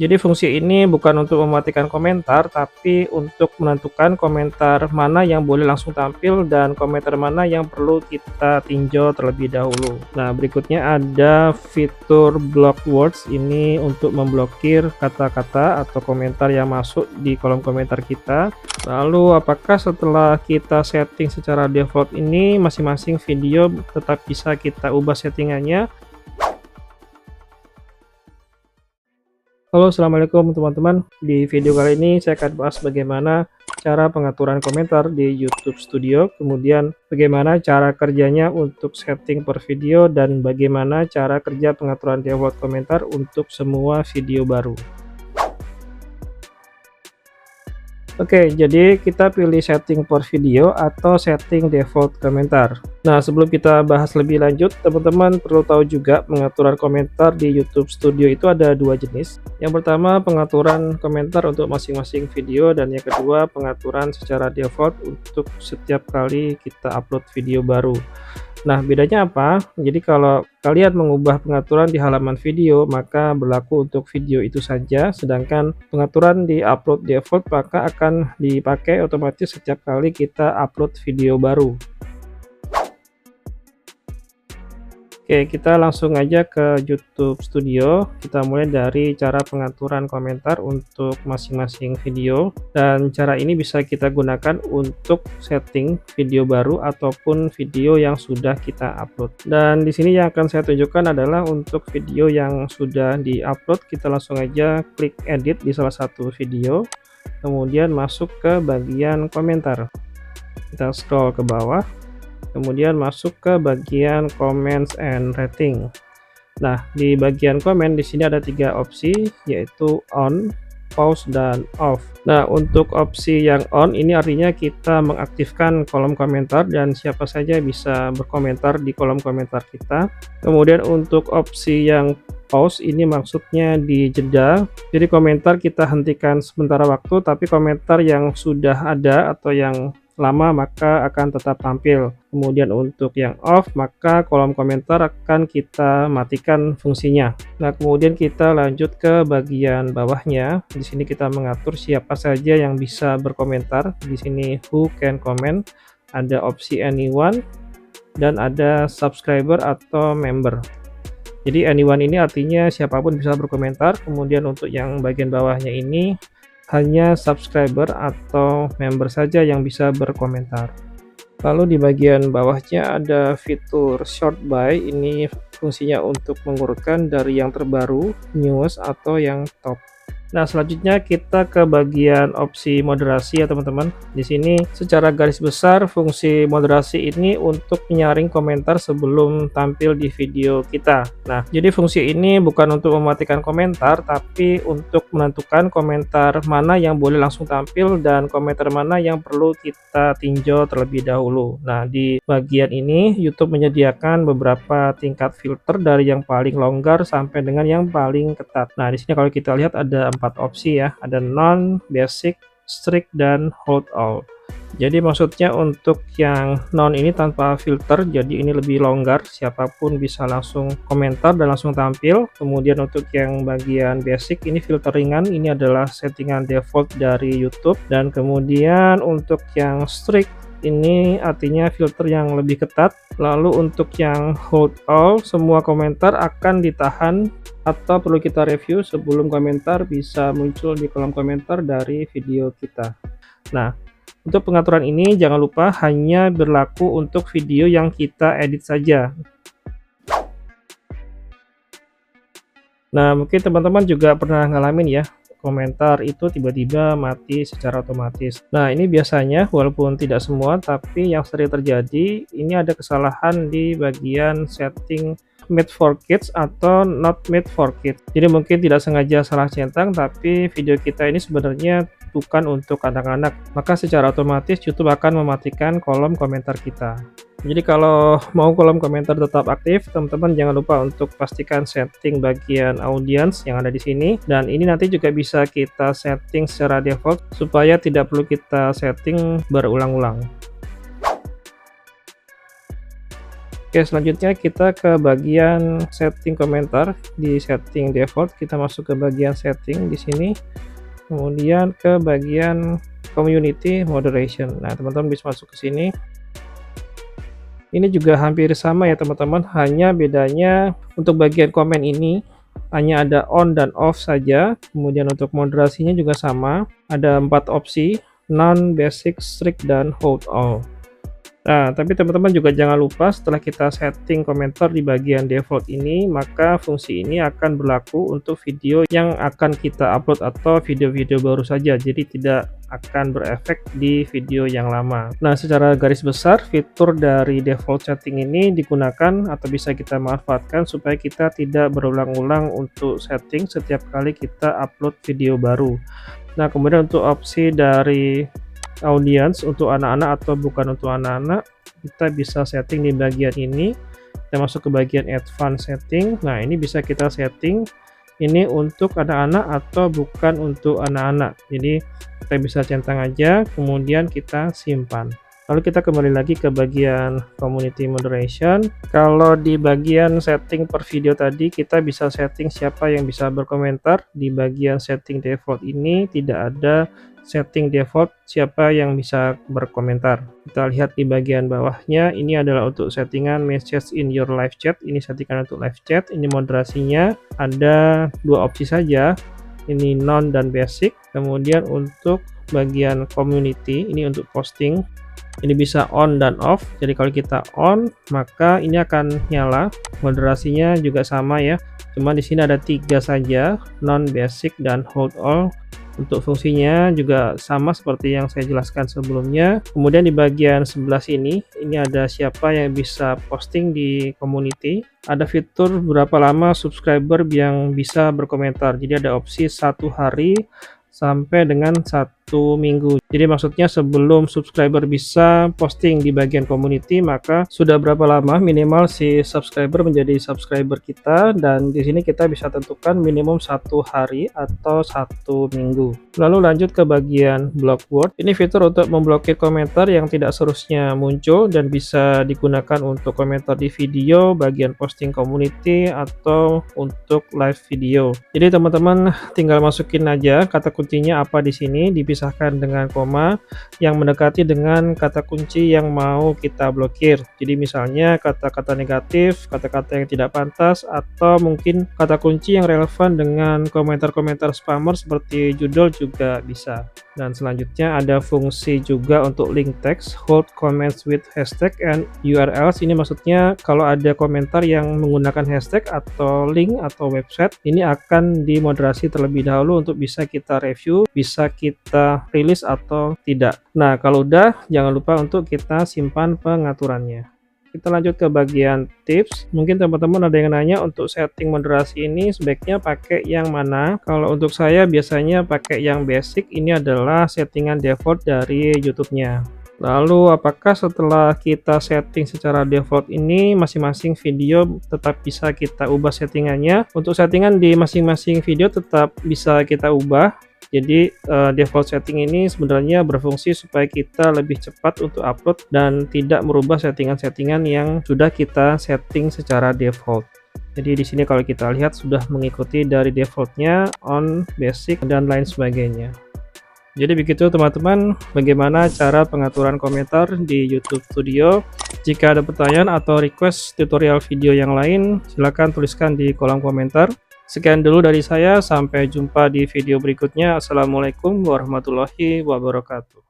Jadi fungsi ini bukan untuk mematikan komentar, tapi untuk menentukan komentar mana yang boleh langsung tampil dan komentar mana yang perlu kita tinjau terlebih dahulu. Nah, berikutnya ada fitur block words, ini untuk memblokir kata-kata atau komentar yang masuk di kolom komentar kita. Lalu apakah setelah kita setting secara default ini masing-masing video tetap bisa kita ubah settingannya? Halo, assalamualaikum teman-teman. Di video kali ini saya akan bahas bagaimana cara pengaturan komentar di YouTube Studio, kemudian bagaimana cara kerjanya untuk setting per video, dan bagaimana cara kerja pengaturan default komentar untuk semua video baru. Oke, jadi kita pilih setting per video atau setting default komentar. Nah, sebelum kita bahas lebih lanjut, teman-teman perlu tahu juga pengaturan komentar di YouTube Studio itu ada dua jenis. Yang pertama, pengaturan komentar untuk masing-masing video, dan yang kedua, pengaturan secara default untuk setiap kali kita upload video baru. Nah, bedanya apa? Jadi kalau kalian mengubah pengaturan di halaman video, maka berlaku untuk video itu saja, sedangkan pengaturan di upload default maka akan dipakai otomatis setiap kali kita upload video baru. Oke, kita langsung aja ke YouTube Studio. Kita mulai dari cara pengaturan komentar untuk masing-masing video, dan cara ini bisa kita gunakan untuk setting video baru ataupun video yang sudah kita upload. Dan di sini yang akan saya tunjukkan adalah untuk video yang sudah di-upload. Kita langsung aja klik edit di salah satu video, kemudian masuk ke bagian komentar. Kita scroll ke bawah, kemudian masuk ke bagian comments and rating. Nah, di bagian komen di sini ada tiga opsi, yaitu on, pause, dan off. Nah, untuk opsi yang on ini artinya kita mengaktifkan kolom komentar dan siapa saja bisa berkomentar di kolom komentar kita. Kemudian untuk opsi yang pause ini maksudnya di jeda, jadi komentar kita hentikan sementara waktu, tapi komentar yang sudah ada atau yang lama maka akan tetap tampil. Kemudian untuk yang off, maka kolom komentar akan kita matikan fungsinya. Nah, kemudian kita lanjut ke bagian bawahnya. Di sini kita mengatur siapa saja yang bisa berkomentar. Di sini who can comment, ada opsi anyone, dan ada subscriber atau member. Jadi anyone ini artinya siapapun bisa berkomentar. Kemudian untuk yang bagian bawahnya ini hanya subscriber atau member saja yang bisa berkomentar. Lalu di bagian bawahnya ada fitur short by, ini fungsinya untuk mengurutkan dari yang terbaru, newest, atau yang top. Nah, selanjutnya kita ke bagian opsi moderasi ya teman-teman. Di sini secara garis besar fungsi moderasi ini untuk menyaring komentar sebelum tampil di video kita. Nah, jadi fungsi ini bukan untuk mematikan komentar, tapi untuk menentukan komentar mana yang boleh langsung tampil dan komentar mana yang perlu kita tinjau terlebih dahulu. Nah, di bagian ini YouTube menyediakan beberapa tingkat filter dari yang paling longgar sampai dengan yang paling ketat. Nah, di sini kalau kita lihat ada 4 opsi ya, ada non, basic, strict, dan hold all. Jadi maksudnya untuk yang non ini tanpa filter, jadi ini lebih longgar, siapapun bisa langsung komentar dan langsung tampil. Kemudian untuk yang bagian basic ini filter ringan, ini adalah settingan default dari YouTube. Dan kemudian untuk yang strict ini artinya filter yang lebih ketat. Lalu untuk yang hold all, semua komentar akan ditahan atau perlu kita review sebelum komentar bisa muncul di kolom komentar dari video kita. Nah, untuk pengaturan ini jangan lupa hanya berlaku untuk video yang kita edit saja. Nah, mungkin teman-teman juga pernah ngalamin ya, komentar itu tiba-tiba mati secara otomatis. Nah, ini biasanya walaupun tidak semua, tapi yang sering terjadi ini ada kesalahan di bagian setting made for kids atau not made for kids. Jadi mungkin tidak sengaja salah centang, tapi video kita ini sebenarnya bukan untuk anak-anak. Maka secara otomatis YouTube akan mematikan kolom komentar kita. Jadi kalau mau kolom komentar tetap aktif, teman-teman jangan lupa untuk pastikan setting bagian audience yang ada di sini. Dan ini nanti juga bisa kita setting secara default supaya tidak perlu kita setting berulang-ulang. Oke, selanjutnya kita ke bagian setting komentar. Di setting default kita masuk ke bagian setting di sini, kemudian ke bagian community moderation. Nah, teman-teman bisa masuk ke sini. Ini juga hampir sama ya teman-teman, hanya bedanya untuk bagian komen ini hanya ada on dan off saja. Kemudian untuk moderasinya juga sama, ada 4 opsi: non, basic, strict, dan hold all. Nah, tapi teman-teman juga jangan lupa setelah kita setting komentar di bagian default ini, maka fungsi ini akan berlaku untuk video yang akan kita upload atau video-video baru saja, jadi tidak akan berefek di video yang lama. Nah, secara garis besar fitur dari default setting ini digunakan atau bisa kita manfaatkan supaya kita tidak berulang-ulang untuk setting setiap kali kita upload video baru. Nah, kemudian untuk opsi dari audience untuk anak-anak atau bukan untuk anak-anak, kita bisa setting di bagian ini. Kita masuk ke bagian advanced setting. Nah, ini bisa kita setting ini untuk anak-anak atau bukan untuk anak-anak. Jadi kita bisa centang aja, kemudian kita simpan. Lalu kita kembali lagi ke bagian community moderation. Kalau di bagian setting per video tadi, kita bisa setting siapa yang bisa berkomentar. Di bagian setting default ini tidak ada setting default siapa yang bisa berkomentar. Kita lihat di bagian bawahnya, ini adalah untuk settingan message in your live chat. Ini settingan untuk live chat. Ini moderasinya ada 2 opsi saja, ini non dan basic. Kemudian untuk bagian community, ini untuk posting, ini bisa on dan off. Jadi kalau kita on, maka ini akan nyala. Moderasinya juga sama ya, cuma di sini ada 3 saja, non, basic, dan hold all. Untuk fungsinya juga sama seperti yang saya jelaskan sebelumnya. Kemudian di bagian sebelah sini, ini ada siapa yang bisa posting di community. Ada fitur berapa lama subscriber yang bisa berkomentar. Jadi ada opsi 1 hari sampai dengan 1 minggu. Jadi maksudnya sebelum subscriber bisa posting di bagian community, maka sudah berapa lama minimal si subscriber menjadi subscriber kita, dan di sini kita bisa tentukan minimum 1 hari atau 1 minggu. Lalu lanjut ke bagian block word. Ini fitur untuk memblokir komentar yang tidak seharusnya muncul dan bisa digunakan untuk komentar di video, bagian posting community, atau untuk live video. Jadi teman-teman tinggal masukin aja kata kuncinya apa di sini, dipisahkan dengan koma yang mendekati dengan kata kunci yang mau kita blokir. Jadi misalnya kata-kata negatif, kata-kata yang tidak pantas, atau mungkin kata kunci yang relevan dengan komentar-komentar spammer seperti judul juga bisa. Dan selanjutnya ada fungsi juga untuk link text, hold comments with hashtag and URLs. Ini maksudnya kalau ada komentar yang menggunakan hashtag atau link atau website, ini akan dimoderasi terlebih dahulu untuk bisa kita review, bisa kita rilis atau tidak. Nah, kalau udah, jangan lupa untuk kita simpan pengaturannya. Kita lanjut ke bagian tips. Mungkin teman-teman ada yang nanya untuk setting moderasi ini sebaiknya pakai yang mana. Kalau untuk saya biasanya pakai yang basic. Ini adalah settingan default dari YouTube-nya. Lalu apakah setelah kita setting secara default ini masing-masing video tetap bisa kita ubah settingannya? Untuk settingan di masing-masing video tetap bisa kita ubah. Jadi default setting ini sebenarnya berfungsi supaya kita lebih cepat untuk upload dan tidak merubah settingan-settingan yang sudah kita setting secara default. Jadi di sini kalau kita lihat sudah mengikuti dari defaultnya, on, basic, dan lain sebagainya. Jadi begitu teman-teman, bagaimana cara pengaturan komentar di YouTube Studio. Jika ada pertanyaan atau request tutorial video yang lain, silakan tuliskan di kolom komentar. Sekian dulu dari saya, sampai jumpa di video berikutnya. Assalamualaikum warahmatullahi wabarakatuh.